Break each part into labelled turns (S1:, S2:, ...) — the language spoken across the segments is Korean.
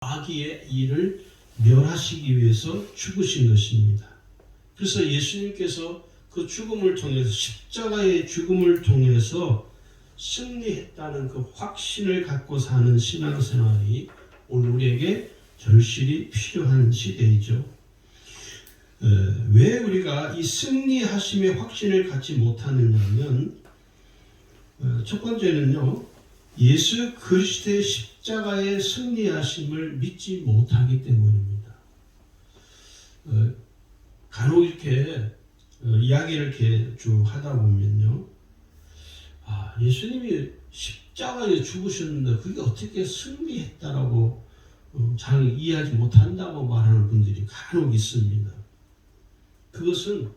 S1: 마귀의 일을 멸하시기 위해서 죽으신 것입니다. 그래서 예수님께서 그 죽음을 통해서 십자가의 죽음을 통해서 승리했다는 그 확신을 갖고 사는 신앙생활이 오늘 우리에게 절실히 필요한 시대이죠. 왜 우리가 이 승리하심의 확신을 갖지 못하느냐면 첫 번째는요, 예수 그리스도의 십자가의 승리하심을 믿지 못하기 때문입니다. 간혹 이렇게 이야기를 이렇게 쭉 하다 보면요, 예수님이 십자가에 죽으셨는데 그게 어떻게 승리했다라고 잘 이해하지 못한다고 말하는 분들이 간혹 있습니다. 그것은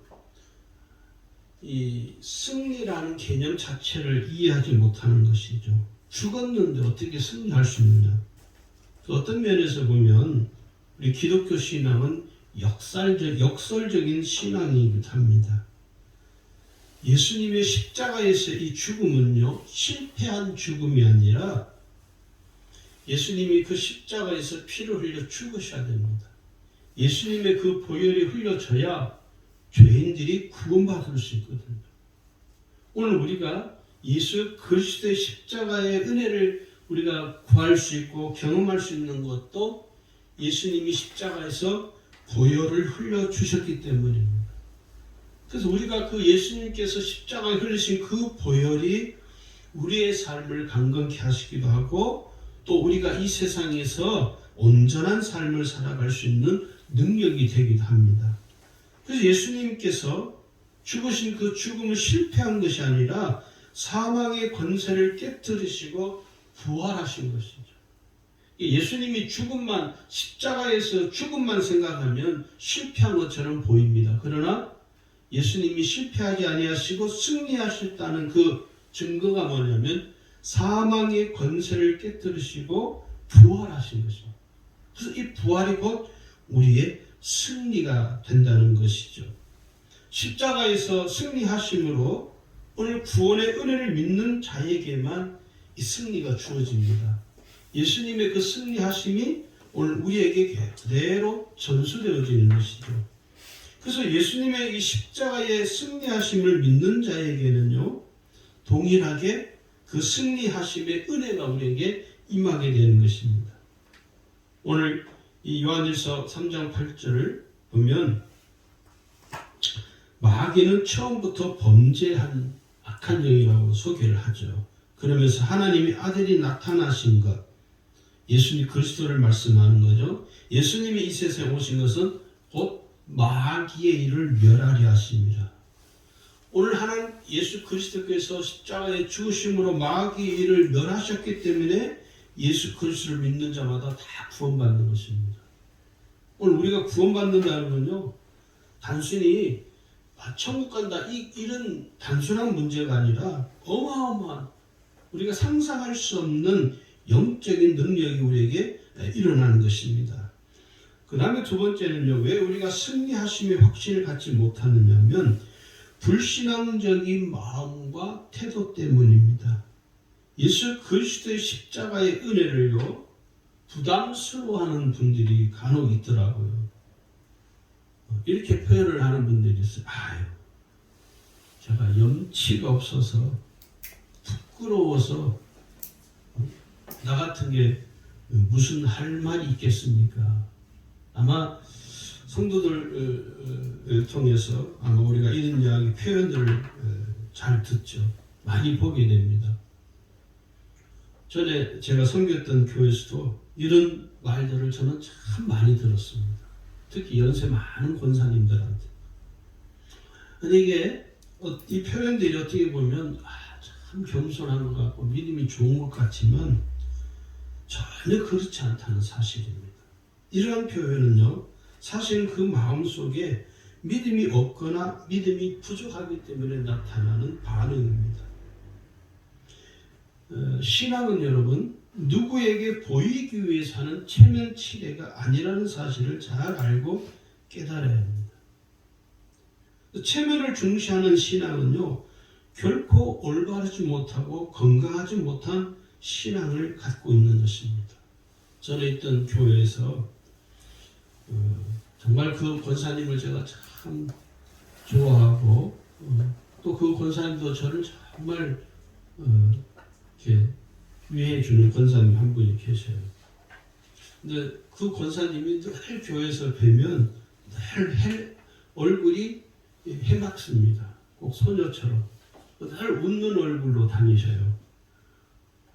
S1: 이 승리라는 개념 자체를 이해하지 못하는 것이죠. 죽었는데 어떻게 승리할 수 있느냐. 어떤 면에서 보면 우리 기독교 신앙은 역설적인 신앙이기도 합니다. 예수님의 십자가에서 이 죽음은요, 실패한 죽음이 아니라 예수님이 그 십자가에서 피를 흘려 죽으셔야 됩니다. 예수님의 그 보혈이 흘려져야 죄인들이 구원받을 수 있거든요. 오늘 우리가 예수 그리스도의 십자가의 은혜를 우리가 구할 수 있고 경험할 수 있는 것도 예수님이 십자가에서 보혈을 흘려주셨기 때문입니다. 그래서 우리가 그 예수님께서 십자가에 흘리신 그 보혈이 우리의 삶을 강건케 하시기도 하고 또 우리가 이 세상에서 온전한 삶을 살아갈 수 있는 능력이 되기도 합니다. 그래서 예수님께서 죽으신 그 죽음을 실패한 것이 아니라 사망의 권세를 깨뜨리시고 부활하신 것이죠. 예수님이 십자가에서 죽음만 생각하면 실패한 것처럼 보입니다. 그러나 예수님이 실패하지 아니하시고 승리하셨다는 그 증거가 뭐냐면 사망의 권세를 깨뜨리시고 부활하신 것입니다. 그래서 이 부활이 곧 우리의 승리가 된다는 것이죠. 십자가에서 승리하심으로 오늘 구원의 은혜를 믿는 자에게만 이 승리가 주어집니다. 예수님의 그 승리하심이 오늘 우리에게 그대로 전수되어지는 것이죠. 그래서 예수님의 이 십자가의 승리하심을 믿는 자에게는요, 동일하게 그 승리하심의 은혜가 우리에게 임하게 되는 것입니다. 오늘 이 요한일서 3장 8절을 보면 마귀는 처음부터 범죄한 악한 영이라고 소개를 하죠. 그러면서 하나님의 아들이 나타나신 것, 예수님 그리스도를 말씀하는 거죠. 예수님이 이 세상에 오신 것은 곧 마귀의 일을 멸하려 하심이라. 오늘 하나님 예수 그리스도께서 십자가에 죽으심으로 마귀의 일을 멸하셨기 때문에 예수 그리스도를 믿는 자마다 다 구원받는 것입니다. 오늘 우리가 구원받는다는 건요, 단순히 천국 간다 이런 단순한 문제가 아니라 어마어마한 우리가 상상할 수 없는 영적인 능력이 우리에게 일어나는 것입니다. 그 다음에 두 번째는요, 왜 우리가 승리하심의 확신을 갖지 못하느냐면 불신앙적인 마음과 태도 때문입니다. 예수 그리스도의 십자가의 은혜를요, 부담스러워하는 분들이 간혹 있더라고요. 이렇게 표현을 하는 분들이 있어요. 제가 염치가 없어서 부끄러워서 나 같은 게 무슨 할 말이 있겠습니까? 아마 성도들을 통해서 아마 우리가 이런 이야기 표현들을 잘 듣죠. 많이 보게 됩니다. 전에 제가 섬겼던 교회에서도 이런 말들을 저는 참 많이 들었습니다. 특히 연세 많은 권사님들한테. 근데 이게 이 표현들이 어떻게 보면 참 겸손한 것 같고 믿음이 좋은 것 같지만 전혀 그렇지 않다는 사실입니다. 이러한 표현은요, 사실 그 마음속에 믿음이 없거나 믿음이 부족하기 때문에 나타나는 반응입니다. 신앙은 여러분, 누구에게 보이기 위해서 하는 체면치레가 아니라는 사실을 잘 알고 깨달아야 합니다. 체면을 중시하는 신앙은요, 결코 올바르지 못하고 건강하지 못한 신앙을 갖고 있는 것입니다. 전에 있던 교회에서 정말 그 권사님을 제가 참 좋아하고 또 그 권사님도 저를 정말 이렇게 위해주는 권사님 한 분이 계셔요. 근데 그 권사님이 늘 교회에서 뵈면 늘 얼굴이 해맑습니다. 꼭 소녀처럼 늘 웃는 얼굴로 다니셔요.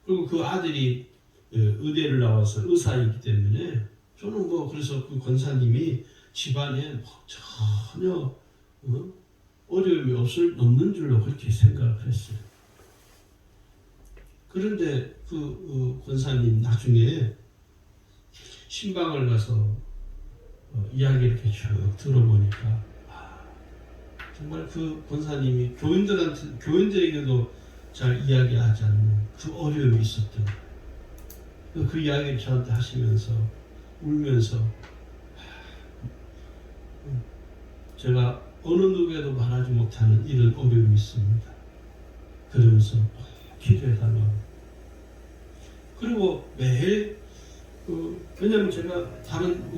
S1: 그리고 그 아들이 의대를 나와서 의사이기 때문에 저는 그래서 그 권사님이 집안에 전혀 어려움이 없는 줄로 그렇게 생각을 했어요. 그런데 그 권사님 나중에 신방을 가서 이야기를 이렇게 쭉 들어보니까 정말 그 권사님이 교인들에게도 잘 이야기하지 않는 그 어려움이 있었던 그 이야기를 저한테 하시면서 울면서 제가 어느 누구에도 말하지 못하는 이런 어려움이 있습니다. 그러면서 기도해달라고. 그리고 매일 왜냐하면 제가 다른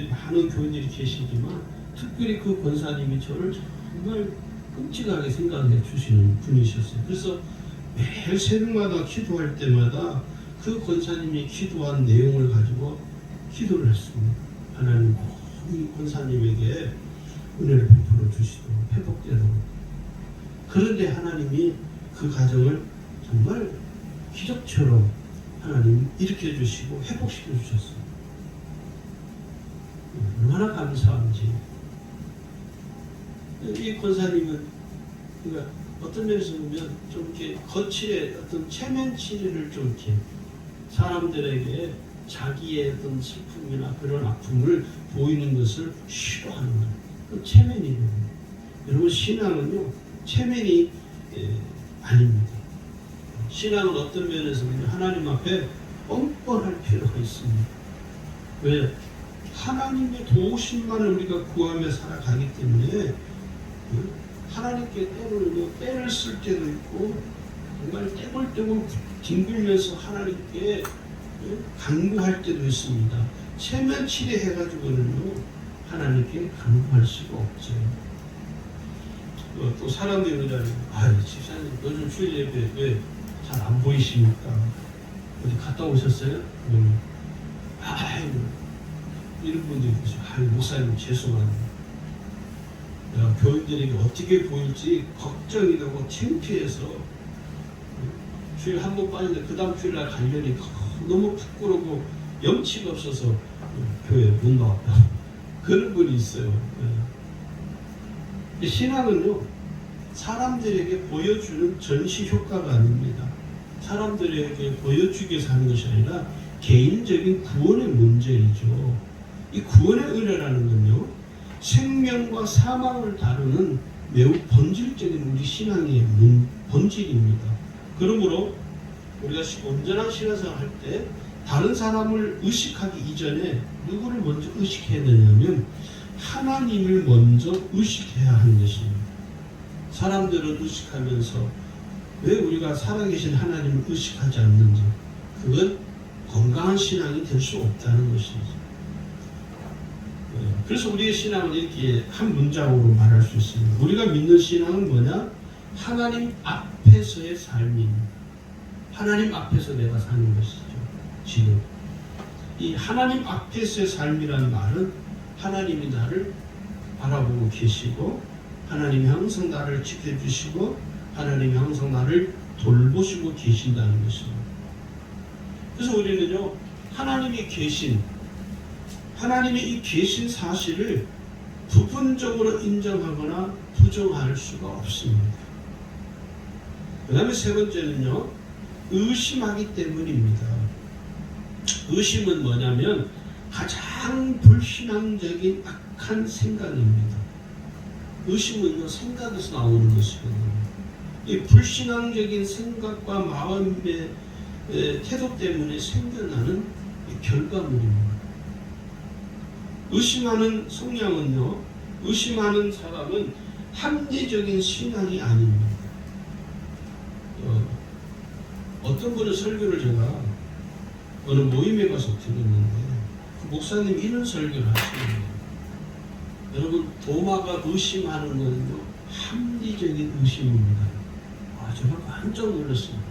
S1: 많은 교인들이 계시지만 특별히 그 권사님이 저를 정말 끔찍하게 생각해 주시는 분이셨어요. 그래서 매일 새벽마다 기도할 때마다 그 권사님이 기도한 내용을 가지고 기도를 했습니다. 하나님 이 권사님에게 은혜를 베풀어 주시도록 회복되도록. 그런데 하나님이 그 가정을 정말 기적처럼 하나님 일으켜 주시고 회복시켜 주셨어요. 얼마나 감사한지. 이 권사님은 그러니까 어떤 면에서 보면 좀 이렇게 거칠의 어떤 체면 치레를 좀 이렇게 사람들에게 자기의 어떤 슬픔이나 그런 아픔을 보이는 것을 싫어하는 거예요. 그 체면이에요. 여러분 신앙은요 체면이 아닙니다. 신앙은 어떤 면에서 하나님 앞에 뻔뻔할 필요가 있습니다. 왜? 하나님의 도우심만을 우리가 구하며 살아가기 때문에 하나님께 때로는 때를 쓸 때도 있고 정말 떼굴떼굴 뒹굴면서 하나님께 간구할 때도 있습니다. 체면치레 해가지고는요 하나님께 간구할 수가 없죠. 또 사람들이 그러잖아요. 집사님 요즘 주일 예배 왜 잘 안 보이십니까? 어디 갔다 오셨어요? 이런 분들이 계세요. 목사님 죄송합니다. 내가 교인들에게 어떻게 보일지 걱정이 되고 창피해서 주일 한 번 빠진데 그 다음 주일날 가려니 너무 부끄러고 염치가 없어서 교회 못 나왔다. 그런 분이 있어요. 신앙은요 사람들에게 보여주는 전시 효과가 아닙니다. 사람들에게 보여주기 위해서 하는 것이 아니라 개인적인 구원의 문제이죠. 이 구원의 은혜라는 건요 생명과 사망을 다루는 매우 본질적인 우리 신앙의 본질입니다. 그러므로 우리가 온전한 신앙생활 할 때 다른 사람을 의식하기 이전에 누구를 먼저 의식해야 되냐면 하나님을 먼저 의식해야 하는 것입니다. 사람들을 의식하면서 왜 우리가 살아계신 하나님을 의식하지 않는지 그건 건강한 신앙이 될 수 없다는 것이죠. 그래서 우리의 신앙을 이렇게 한 문장으로 말할 수 있습니다. 우리가 믿는 신앙은 뭐냐? 하나님 앞에서의 삶입니다. 하나님 앞에서 내가 사는 것이죠. 지금 이 하나님 앞에서의 삶이라는 말은 하나님이 나를 바라보고 계시고 하나님이 항상 나를 지켜주시고 하나님이 항상 나를 돌보시고 계신다는 것입니다. 그래서 우리는요 하나님이 이 계신 사실을 부분적으로 인정하거나 부정할 수가 없습니다. 그 다음에 세 번째는요 의심하기 때문입니다. 의심은 뭐냐면 가장 불신앙적인 악한 생각입니다. 의심은요 생각에서 나오는 것이거든요. 이 불신앙적인 생각과 마음의 태도 때문에 생겨나는 결과물입니다. 의심하는 성향은요 의심하는 사람은 합리적인 신앙이 아닙니다. 어떤 분은 설교를 제가 어느 모임에 가서 들었는데 그 목사님이 이런 설교를 하시는 거예요. 여러분, 도마가 의심하는 것은요, 합리적인 의심입니다. 정말 깜짝 놀랐습니다.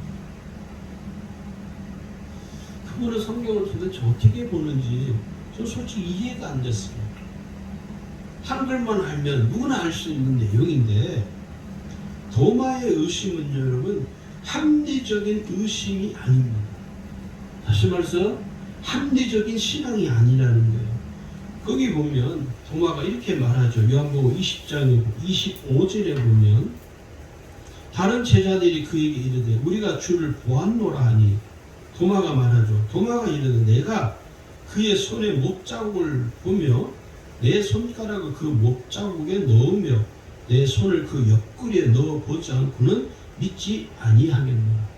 S1: 그분은 성경을 도대체 어떻게 보는지 저 솔직히 이해가 안 됐어요. 한글만 알면 누구나 알 수 있는 내용인데, 도마의 의심은 여러분 합리적인 의심이 아닙니다. 다시 말해서 합리적인 신앙이 아니라는 거예요. 거기 보면 도마가 이렇게 말하죠. 요한복음 20장 25절에 보면 다른 제자들이 그에게 이르되 우리가 주를 보았노라 하니, 도마가 말하죠. 도마가 이르되 내가 그의 손에 못자국을 보며 내 손가락을 그 못자국에 넣으며 내 손을 그 옆구리에 넣어보지 않고는 믿지 아니하겠노라.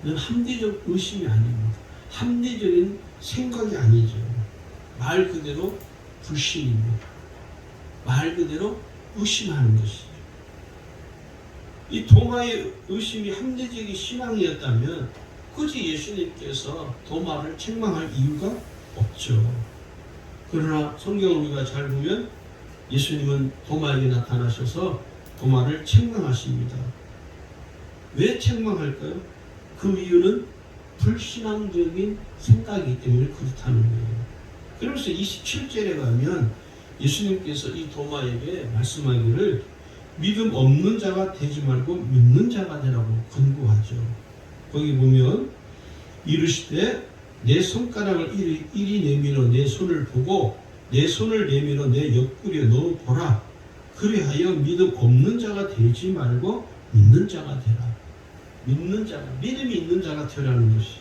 S1: 이건 합리적 의심이 아닙니다. 합리적인 생각이 아니죠. 말 그대로 불신입니다. 말 그대로 의심하는 것이죠. 이 도마의 의심이 합리적인 신앙이었다면 굳이 예수님께서 도마를 책망할 이유가 없죠. 그러나 성경을 우리가 잘 보면 예수님은 도마에게 나타나셔서 도마를 책망하십니다. 왜 책망할까요? 그 이유는 불신앙적인 생각이기 때문에 그렇다는 거예요. 그러면서 27절에 가면 예수님께서 이 도마에게 말씀하기를 믿음 없는 자가 되지 말고 믿는 자가 되라고 권고하죠. 거기 보면 이르시되 내 손가락을 이리 내밀어 내 손을 보고 내 손을 내밀어 내 옆구리에 넣어보라. 그리하여 믿음 없는 자가 되지 말고 믿는 자가 되라. 믿는 자가, 믿음이 있는 자가 되라는 것이죠.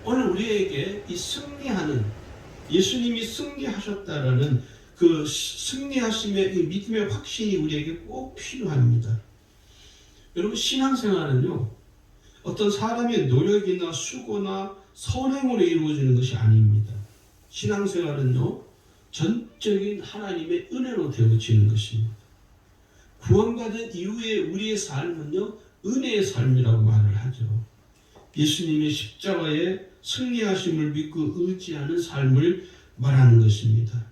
S1: 오늘 우리에게 이 승리하는, 예수님이 승리하셨다라는 그 승리하심의 이 믿음의 확신이 우리에게 꼭 필요합니다. 여러분, 신앙생활은요, 어떤 사람의 노력이나 수고나 선행으로 이루어지는 것이 아닙니다. 신앙생활은요, 전적인 하나님의 은혜로 되어지는 것입니다. 구원받은 이후에 우리의 삶은요, 은혜의 삶이라고 말을 하죠. 예수님의 십자가의 승리하심을 믿고 의지하는 삶을 말하는 것입니다.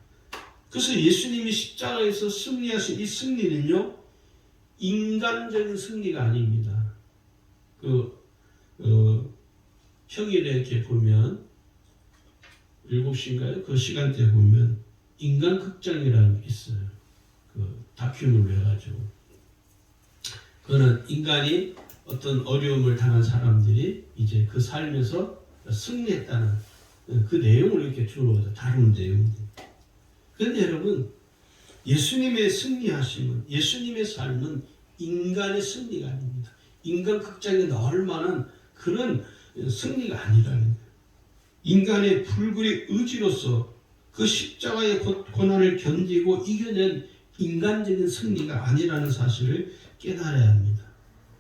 S1: 그래서 예수님이 십자가에서 승리하신 이 승리는요, 인간적인 승리가 아닙니다. 평일에 이렇게 보면 7시인가요? 그 시간대에 보면 인간극장이라는 게 있어요. 그 다큐를 해가지고. 그거는 인간이 어떤 어려움을 당한 사람들이 이제 그 삶에서 승리했다는 그 내용을 이렇게 주로 다루는 내용들. 그런데 여러분, 예수님의 승리하심은, 예수님의 삶은 인간의 승리가 아닙니다. 인간 극장에 넣을 만한 그런 승리가 아니라는 거예요. 인간의 불굴의 의지로서 그 십자가의 고난을 견디고 이겨낸 인간적인 승리가 아니라는 사실을 깨달아야 합니다.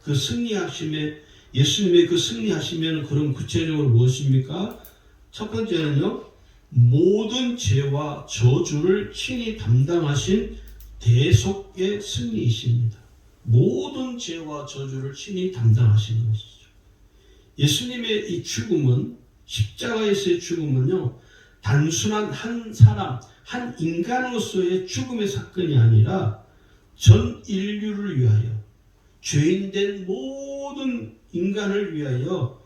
S1: 그 승리하심에, 예수님의 그 승리하시면 그럼 구체적으로 무엇입니까? 첫 번째는요, 모든 죄와 저주를 친히 담당하신 대속의 승리이십니다. 모든 죄와 저주를 친히 담당하신 것이죠. 예수님의 이 죽음은, 십자가에서의 죽음은요, 단순한 한 사람, 한 인간으로서의 죽음의 사건이 아니라 전 인류를 위하여, 죄인된 모든 인간을 위하여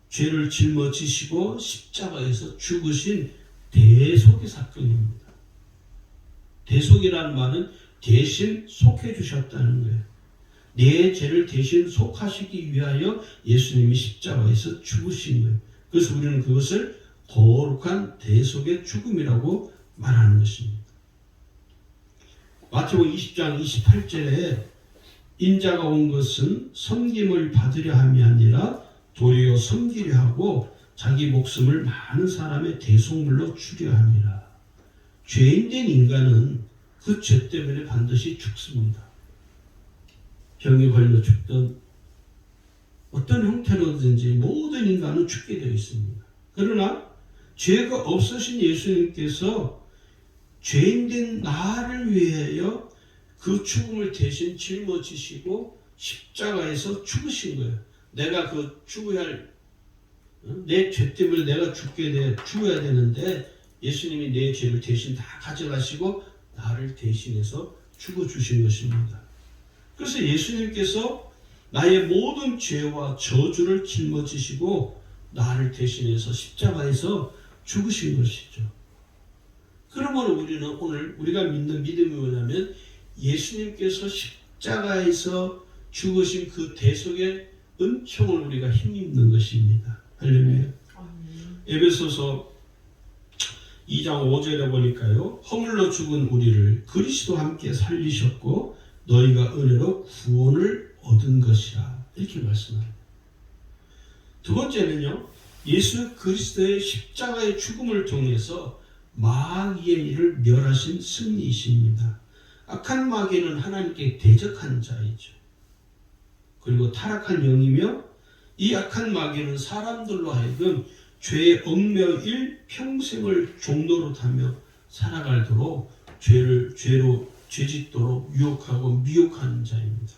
S1: 죄를 짊어지시고 십자가에서 죽으신 대속의 사건입니다. 대속이라는 말은 대신 속해 주셨다는 거예요. 내 죄를 대신 속하시기 위하여 예수님이 십자가에서 죽으신 거예요. 그래서 우리는 그것을 거룩한 대속의 죽음이라고 말하는 것입니다. 마태복음 20장 28절에 인자가 온 것은 섬김을 받으려 함이 아니라 도리어 섬기려 하고 자기 목숨을 많은 사람의 대속물로 주려 함이라. 죄인된 인간은 그 죄 때문에 반드시 죽습니다. 병에 걸려 죽든 어떤 형태로든지 모든 인간은 죽게 되어 있습니다. 그러나 죄가 없으신 예수님께서 죄인된 나를 위하여 그 죽음을 대신 짊어지시고 십자가에서 죽으신 거예요. 내가 그 죽어야 할 내 죄 때문에 내가 죽어야 되는데 예수님이 내 죄를 대신 다 가져가시고 나를 대신해서 죽어주신 것입니다. 그래서 예수님께서 나의 모든 죄와 저주를 짊어지시고 나를 대신해서 십자가에서 죽으신 것이죠. 그러므로 우리는 오늘 우리가 믿는 믿음이 뭐냐면 예수님께서 십자가에서 죽으신 그 대속의 은총을 우리가 힘입는 것입니다. 할렐루야. 에베소서 2장 5절에 보니까요. 허물로 죽은 우리를 그리스도와 함께 살리셨고 너희가 은혜로 구원을 얻은 것이라. 이렇게 말씀합니다. 두 번째는요. 예수 그리스도의 십자가의 죽음을 통해서 마귀의 일을 멸하신 승리이십니다. 악한 마귀는 하나님께 대적한 자이죠. 그리고 타락한 영이며 이 악한 마귀는 사람들로 하여금 죄의 얽매여 일평생을 종노릇 하며 살아가도록 죄짓도록 유혹하고 미혹하는 자입니다.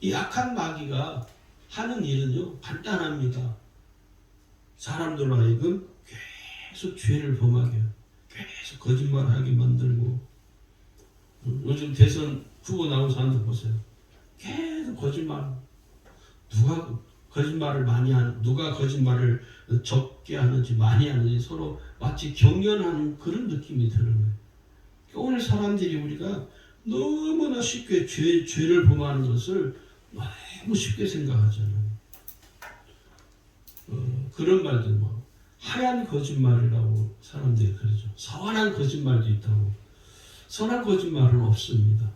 S1: 이 악한 마귀가 하는 일은요 간단합니다. 사람들로 하여금 계속 죄를 범하게 계속 거짓말하게 만들고 요즘 대선 후보 나온 사람들 보세요. 계속 거짓말. 누가 거짓말을 많이 하는, 누가 거짓말을 적게 하는지 많이 하는지 서로 마치 경연하는 그런 느낌이 드는 거예요. 오늘 사람들이 우리가 너무나 쉽게 죄를 범하는 것을 너무 쉽게 생각하잖아요. 그런 말들 뭐 하얀 거짓말이라고 사람들이 그러죠. 선한 거짓말도 있다고. 선한 거짓말은 없습니다.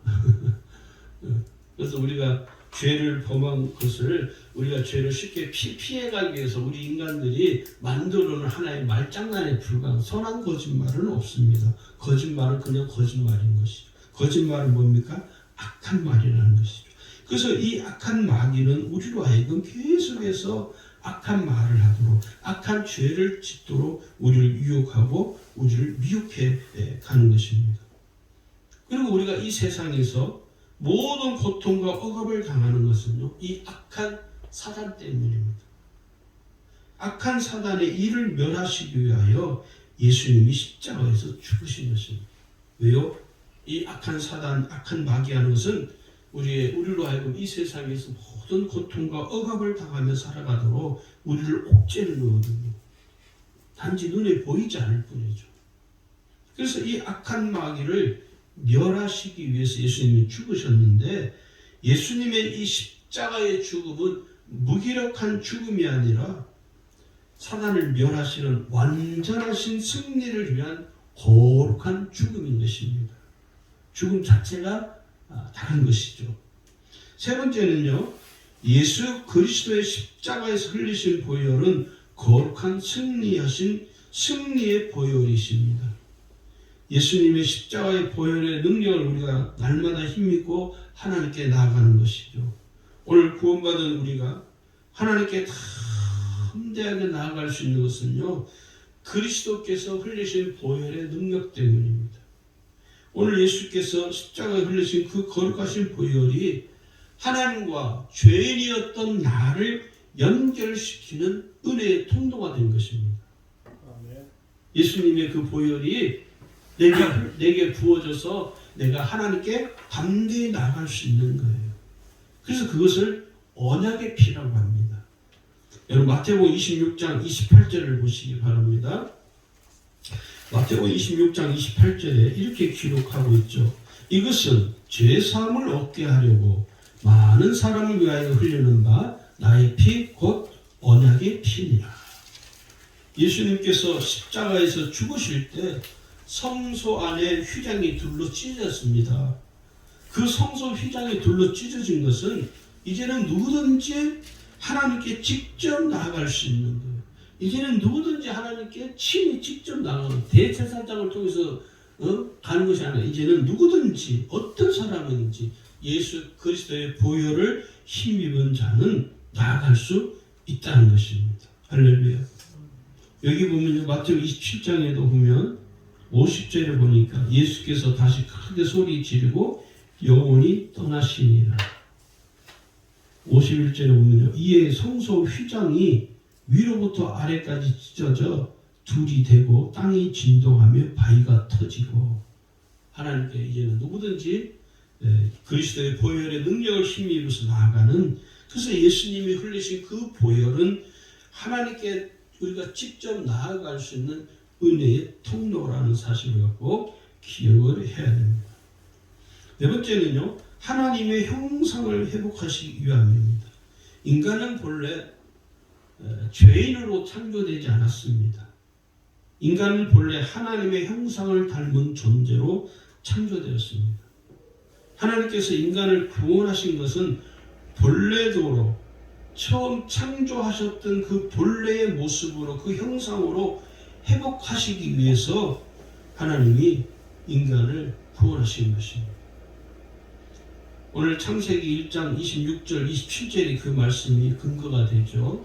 S1: 그래서 우리가 죄를 범한 것을 우리가 죄를 쉽게 피해가기 위해서 우리 인간들이 만들어놓은 하나의 말장난에 불과한 선한 거짓말은 없습니다. 거짓말은 그냥 거짓말인 것이죠. 거짓말은 뭡니까? 악한 말이라는 것이죠. 그래서 이 악한 마귀는 우리로 하여금 계속해서 악한 말을 하도록 악한 죄를 짓도록 우리를 유혹하고 우리를 미혹해 가는 것입니다. 그리고 우리가 이 세상에서 모든 고통과 억압을 당하는 것은요, 이 악한 사단 때문입니다. 악한 사단의 일을 멸하시기 위하여 예수님이 십자가에서 죽으신 것입니다. 왜요? 이 악한 사단, 악한 마귀하는 것은 우리로 하여금 이 세상에서 모든 고통과 억압을 당하며 살아가도록 우리를 옥죄는 거거든요. 단지 눈에 보이지 않을 뿐이죠. 그래서 이 악한 마귀를 멸하시기 위해서 예수님이 죽으셨는데 예수님의 이 십자가의 죽음은 무기력한 죽음이 아니라 사단을 멸하시는 완전하신 승리를 위한 거룩한 죽음인 것입니다. 죽음 자체가 다른 것이죠. 세 번째는요. 예수 그리스도의 십자가에서 흘리신 보혈은 거룩한 승리하신 승리의 보혈이십니다. 예수님의 십자가의 보혈의 능력을 우리가 날마다 힘입고 하나님께 나아가는 것이죠. 오늘 구원받은 우리가 하나님께 담대하게 나아갈 수 있는 것은요. 그리스도께서 흘리신 보혈의 능력 때문입니다. 오늘 예수께서 십자가에 흘리신 그 거룩하신 보혈이 하나님과 죄인이었던 나를 연결시키는 은혜의 통로가 된 것입니다. 예수님의 그 보혈이 내게 부어져서 내가 하나님께 담대히 나아갈 수 있는 거예요. 그래서 그것을 언약의 피라고 합니다. 여러분 마태복음 26장 28절을 보시기 바랍니다. 마태복음 26장 28절에 이렇게 기록하고 있죠. 이것은 죄사함을 얻게 하려고 많은 사람을 위하여 흘리는 바 나의 피 곧 언약의 피니라. 예수님께서 십자가에서 죽으실 때 성소 안에 휘장이 둘로 찢어졌습니다. 그 성소 휘장이 둘로 찢어진 것은 이제는 누구든지 하나님께 직접 나아갈 수 있는 거예요. 이제는 누구든지 하나님께 친히 직접 나가는 대제사장을 통해서 가는 것이 아니라 이제는 누구든지 어떤 사람인지 예수 그리스도의 보혈을 힘입은 자는 나아갈 수 있다는 것입니다. 할렐루야. 여기 보면요. 마태복음 27장에도 보면 50절에 보니까 예수께서 다시 크게 소리 지르고 영원히 떠나시니라. 51절에 보면요. 이에 성소 휘장이 위로부터 아래까지 찢어져 둘이 되고 땅이 진동하며 바위가 터지고 하나님께 이제는 누구든지 그리스도의 보혈의 능력을 힘입어서 나아가는 그래서 예수님이 흘리신 그 보혈은 하나님께 우리가 직접 나아갈 수 있는 은혜의 통로라는 사실을 갖고 기억을 해야 됩니다. 네 번째는요. 하나님의 형상을 회복하시기 위함입니다. 인간은 본래 죄인으로 창조되지 않았습니다. 인간은 본래 하나님의 형상을 닮은 존재로 창조되었습니다. 하나님께서 인간을 구원하신 것은 본래대로 처음 창조하셨던 그 본래의 모습으로 그 형상으로 회복하시기 위해서 하나님이 인간을 구원하신 것입니다. 오늘 창세기 1장 26절 27절이 그 말씀이 근거가 되죠.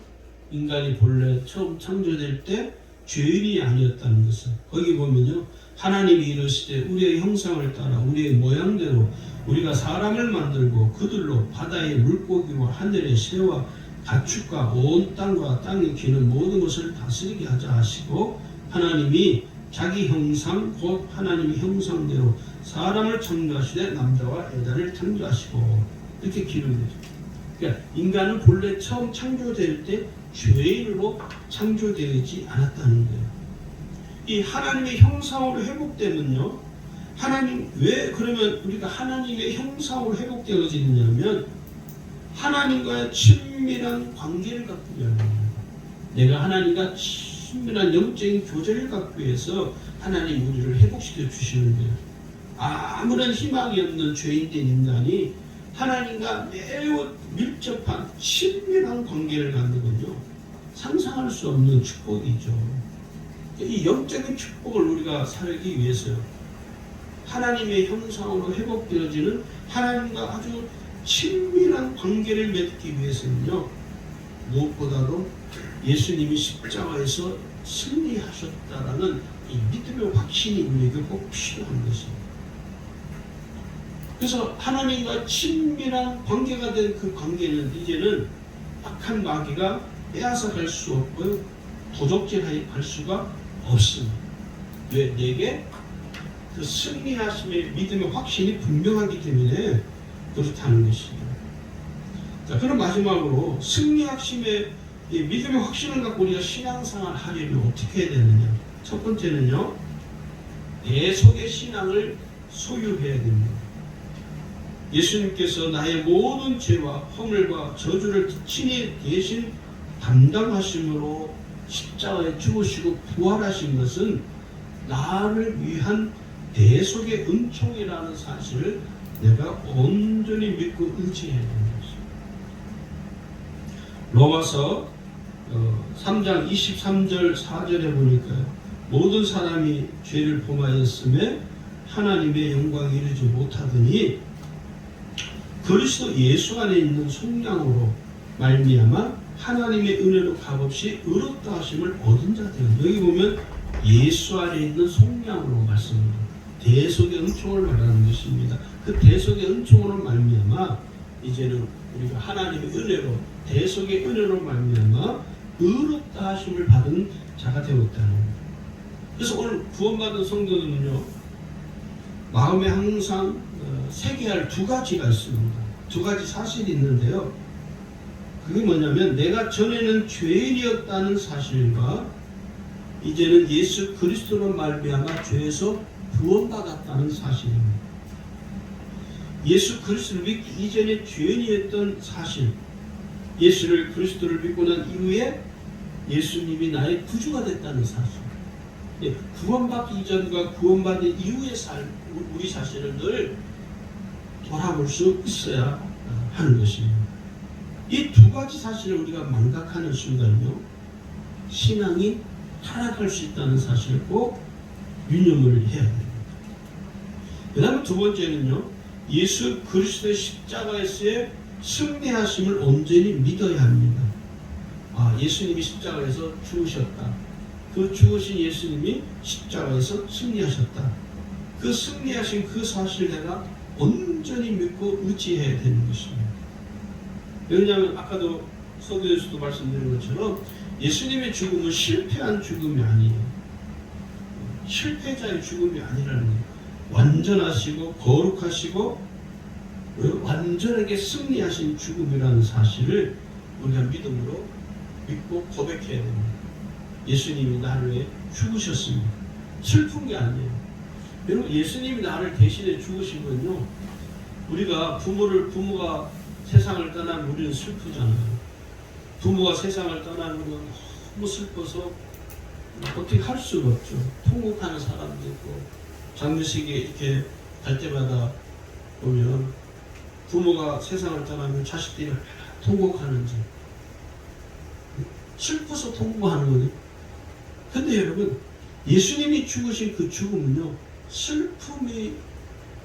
S1: 인간이 본래 처음 창조될 때 죄인이 아니었다는 것을 거기 보면요. 하나님이 이르시되 우리의 형상을 따라 우리의 모양대로 우리가 사람을 만들고 그들로 바다의 물고기와 하늘의 새와 가축과 온 땅과 땅에 기는 모든 것을 다스리게 하자 하시고 하나님이 자기 형상 곧 하나님의 형상대로 사람을 창조하시되 남자와 여자를 창조하시고 이렇게 기록되죠. 그러니까 인간은 본래 처음 창조될 때 죄인으로 창조되지 않았다는 거예요. 이 하나님의 형상으로 회복되면요. 하나님 왜 그러면 우리가 하나님의 형상으로 회복되어지느냐면 하나님과의 친밀한 관계를 갖기 위함입니다. 내가 하나님과 친밀한 영적인 교제를 갖기 위해서 하나님 우리를 회복시켜 주시는 거예요. 아무런 희망이 없는 죄인된 인간이 하나님과 매우 밀접한 친밀한 관계를 갖는 건요. 상상할 수 없는 축복이죠. 이 영적인 축복을 우리가 살기 위해서요. 하나님의 형상으로 회복되어지는 하나님과 아주 친밀한 관계를 맺기 위해서는요. 무엇보다도 예수님이 십자가에서 승리하셨다라는 이 믿음의 확신이 우리에게 꼭 필요한 것입니다. 그래서 하나님과 친밀한 관계가 된 그 관계는 이제는 악한 마귀가 빼앗아갈 수 없고요. 도적질할 수가 없습니다. 왜? 내게 그 승리하심의 믿음의 확신이 분명하기 때문에 그렇다는 것입니다. 자, 그럼 마지막으로 승리하심의 믿음의 확신을 갖고 우리가 신앙생활을 하려면 어떻게 해야 되느냐? 첫 번째는요. 내 속의 신앙을 소유해야 됩니다. 예수님께서 나의 모든 죄와 허물과 저주를 친히 대신 담당하심으로 십자가에 죽으시고 부활하신 것은 나를 위한 대속의 은총이라는 사실을 내가 온전히 믿고 의지해야 되는 것입니다. 로마서 3장 23절 4절에 보니까요. 모든 사람이 죄를 범하였음에 하나님의 영광에 이르지 못하더니 그리스도 예수 안에 있는 속량으로 말미암아 하나님의 은혜로 값없이 의롭다 하심을 얻은 자들. 여기 보면 예수 안에 있는 속량으로 말씀합니다. 대속의 은총을 말하는 것입니다. 그 대속의 은총으로 말미암아 이제는 우리가 하나님의 은혜로 대속의 은혜로 말미암아 의롭다 하심을 받은 자가 되었다는 거예요. 그래서 오늘 구원받은 성도들은요. 마음에 항상 새겨야 할 두 가지가 있습니다. 두 가지 사실이 있는데요. 그게 뭐냐면 내가 전에는 죄인이었다는 사실과 이제는 예수 그리스도로 말미암아 죄에서 구원받았다는 사실입니다. 예수 그리스도를 믿기 이전에 죄인이었던 사실, 예수를 그리스도를 믿고 난 이후에 예수님이 나의 구주가 됐다는 사실, 구원받기 이전과 구원받은 이후의 우리 자신을 늘 돌아볼 수 있어야 하는 것입니다. 이 두 가지 사실을 우리가 망각하는 순간요, 신앙이 타락할 수 있다는 사실을 꼭 유념을 해야 됩니다. 그 다음에 두 번째는요, 예수 그리스도의 십자가에서의 승리하심을 온전히 믿어야 합니다. 예수님이 십자가에서 죽으셨다. 그 죽으신 예수님이 십자가에서 승리하셨다. 그 승리하신 그 사실을 내가 온전히 믿고 의지해야 되는 것입니다. 왜냐하면 아까도 서두에서도 말씀드린 것처럼 예수님의 죽음은 실패한 죽음이 아니에요. 실패자의 죽음이 아니라는 거예요. 완전하시고 거룩하시고 완전하게 승리하신 죽음이라는 사실을 우리가 믿음으로 믿고 고백해야 됩니다. 예수님이 나를 위해 죽으셨습니다. 슬픈 게 아니에요. 여러분, 예수님이 나를 대신해 죽으신 건요, 우리가 부모가 세상을 떠나면 우리는 슬프잖아요. 부모가 세상을 떠나는 건 너무 슬퍼서 어떻게 할 수가 없죠. 통곡하는 사람도 있고, 장례식에 이렇게 갈 때마다 보면 부모가 세상을 떠나면 자식들이 얼마나 통곡하는지, 슬퍼서 통곡하는 거예요. 근데 여러분, 예수님이 죽으신 그 죽음은요, 슬픔이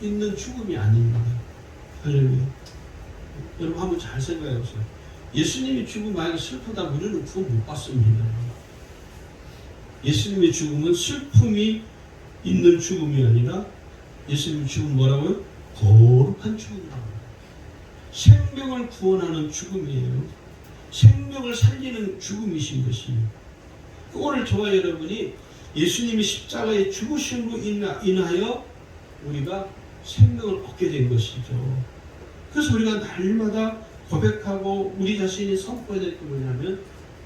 S1: 있는 죽음이 아닙니다. 할렐루야. 여러분 한번 잘 생각해 보세요. 예수님이 죽음 만약에 슬프다 우리는 그건 못 봤습니다. 예수님의 죽음은 슬픔이 있는 죽음이 아니라 예수님의 죽음은 뭐라고요? 거룩한 죽음이라고. 생명을 구원하는 죽음이에요. 생명을 살리는 죽음이신 것입니다. 오늘 저와 여러분이 예수님이 십자가에 죽으심으로 인하여 우리가 생명을 얻게 된 것이죠. 그래서 우리가 날마다 고백하고 우리 자신이 선포해야 될 게 뭐냐면,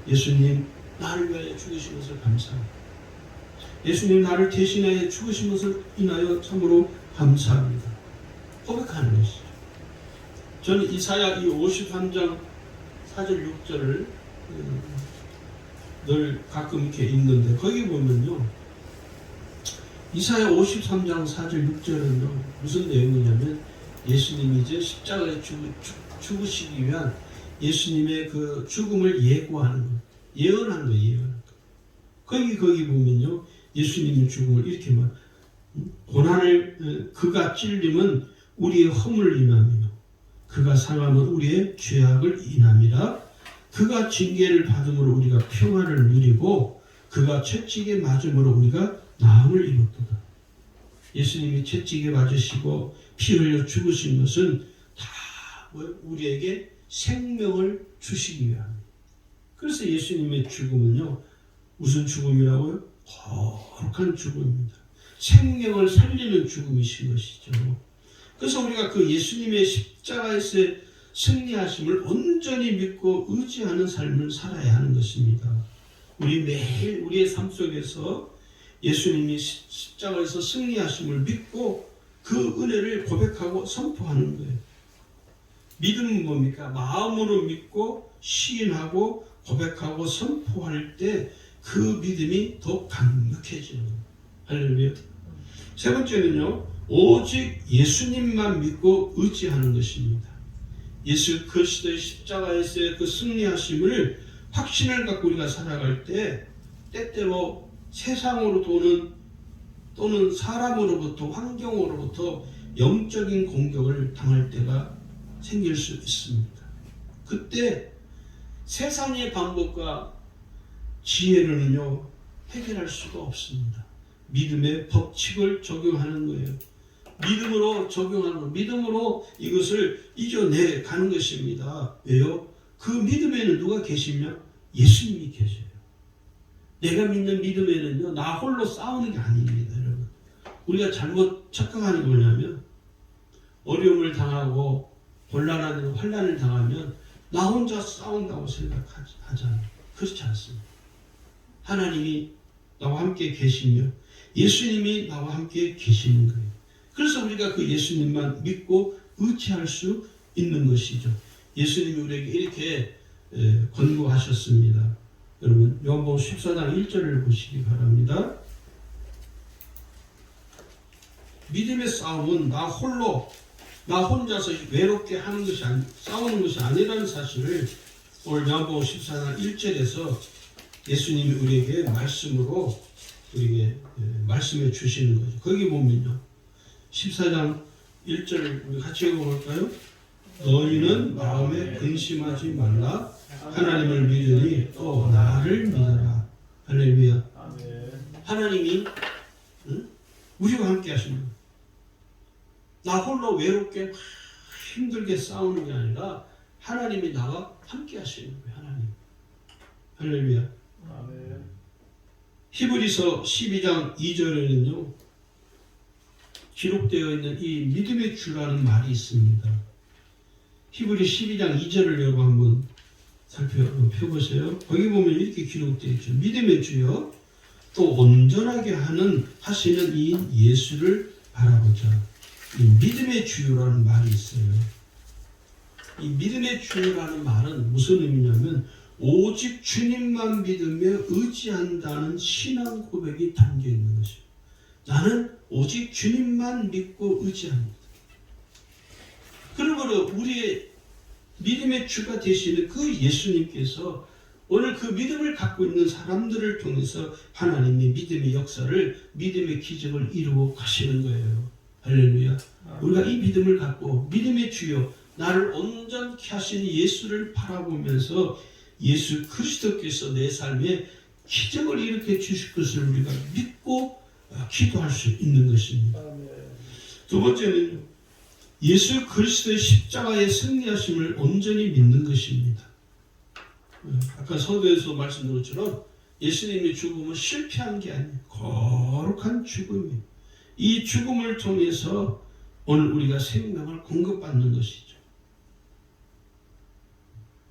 S1: 예수님 나를 위하여 죽으신 것을 감사합니다. 예수님 나를 대신하여 죽으신 것을 인하여 참으로 감사합니다. 고백하는 것이죠. 저는 이사야 53장 4절 6절을 늘 가끔 이렇게 읽는데, 거기 보면요, 이사야 53장 4절 6절은요 무슨 내용이냐면, 예수님이 이제 십자가에 죽으시기 위한 예수님의 그 죽음을 예고하는 거예요. 예언하는 거예요. 예언하는 거예요. 거기 보면요, 예수님의 죽음을 이렇게 말, 고난을 그가 찔림은 우리의 허물을 인함이요 그가 상함은 우리의 죄악을 인함이라. 그가 징계를 받음으로 우리가 평화를 누리고 그가 채찍에 맞음으로 우리가 나음을 입었도다. 예수님이 채찍에 맞으시고 피 흘려 죽으신 것은 다 우리에게 생명을 주시기 위함입니다. 그래서 예수님의 죽음은요, 무슨 죽음이라고요? 거룩한 죽음입니다. 생명을 살리는 죽음이신 것이죠. 그래서 우리가 그 예수님의 십자가에서의 승리하심을 온전히 믿고 의지하는 삶을 살아야 하는 것입니다. 우리 매일 우리의 삶 속에서 예수님이 십자가에서 승리하심을 믿고 그 은혜를 고백하고 선포하는 거예요. 믿음은 뭡니까? 마음으로 믿고 시인하고 고백하고 선포할 때 그 믿음이 더 강력해지는 거예요. 할렐루야. 세 번째는요, 오직 예수님만 믿고 의지하는 것입니다. 예수 그리스도의 십자가에서의 그 승리하심을 확신을 갖고 우리가 살아갈 때 때때로 세상으로 또는 사람으로부터, 환경으로부터 영적인 공격을 당할 때가 생길 수 있습니다. 그때 세상의 방법과 지혜로는요 해결할 수가 없습니다. 믿음의 법칙을 적용하는 거예요. 믿음으로 적용하는 것, 믿음으로 이것을 이겨내 가는 것입니다. 왜요? 그 믿음에는 누가 계시냐? 예수님이 계셔요. 내가 믿는 믿음에는요, 나 홀로 싸우는 게 아닙니다, 여러분. 우리가 잘못 착각하는 게 뭐냐면, 어려움을 당하고 곤란한 환난을 당하면 나 혼자 싸운다고 생각하잖아요. 그렇지 않습니다. 하나님이 나와 함께 계시며 예수님이 나와 함께 계시는 거예요. 그래서 우리가 그 예수님만 믿고 의지할 수 있는 것이죠. 예수님이 우리에게 이렇게 권고하셨습니다. 여러분, 요한복음 14장 1절을 보시기 바랍니다. 믿음의 싸움은 나 혼자서 외롭게 하는 것이 싸우는 것이 아니라는 사실을 오늘 요한복음 14장 1절에서 예수님이 우리에게 말씀으로 우리에게 말씀해 주시는 거죠. 거기 보면요, 14장 1절을 우리 같이 읽어볼까요? 너희는 마음에 근심하지 말라. 하나님을 믿으니 또 나를 믿어라. 할렐루야. 하나님이 우리와 함께 하십니다. 나 홀로 외롭게 힘들게 싸우는 게 아니라 하나님이 나와 함께 하시는 거예요. 하나님. 할렐루야.
S2: 아멘.
S1: 히브리서 12장 2절에는요. 기록되어 있는 이 믿음의 주라는 말이 있습니다. 히브리 12장 2절을 여러분 한번 살펴보세요. 거기 보면 이렇게 기록되어 있죠. 믿음의 주여 또 온전하게 하시는 이인 예수를 바라보자. 이 믿음의 주요라는 말이 있어요. 이 믿음의 주요라는 말은 무슨 의미냐면 오직 주님만 믿으며 의지한다는 신앙 고백이 담겨 있는 것이에요. 나는 오직 주님만 믿고 의지합니다. 그러므로 우리의 믿음의 주가 되시는 그 예수님께서 오늘 그 믿음을 갖고 있는 사람들을 통해서 하나님의 믿음의 역사를, 믿음의 기적을 이루어 가시는 거예요. 할렐루야. 우리가 이 믿음을 갖고 믿음의 주요, 나를 온전케 하시는 예수를 바라보면서 예수 그리스도께서 내 삶에 기적을 일으켜 주실 것을 우리가 믿고 기도할 수 있는 것입니다. 두 번째는 예수 그리스도의 십자가의 승리하심을 온전히 믿는 것입니다. 아까 서두에서 말씀드린 것처럼 예수님의 죽음은 실패한 게 아니에요. 거룩한 죽음이에요. 이 죽음을 통해서 오늘 우리가 생명을 공급받는 것이죠.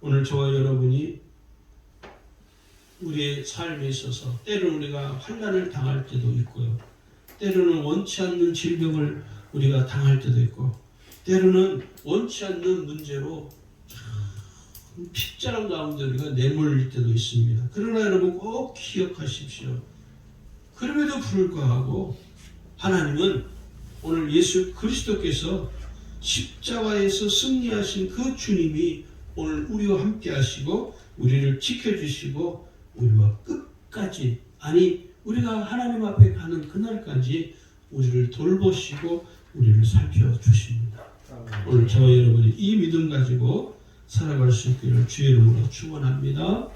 S1: 오늘 저와 여러분이 우리의 삶에 있어서 때로는 우리가 환난을 당할 때도 있고요. 때로는 원치 않는 질병을 우리가 당할 때도 있고, 때로는 원치 않는 문제로 핍절한 가운데 우리가 내몰릴 때도 있습니다. 그러나 여러분 꼭 기억하십시오. 그럼에도 불구하고 하나님은 오늘 예수 그리스도께서 십자가에서 승리하신 그 주님이 오늘 우리와 함께 하시고 우리를 지켜주시고 우리와 끝까지, 아니 우리가 하나님 앞에 가는 그날까지 우리를 돌보시고 우리를 살펴주십니다. 오늘 저와 여러분이 이 믿음 가지고 살아갈 수 있기를 주의 이름으로 축원합니다.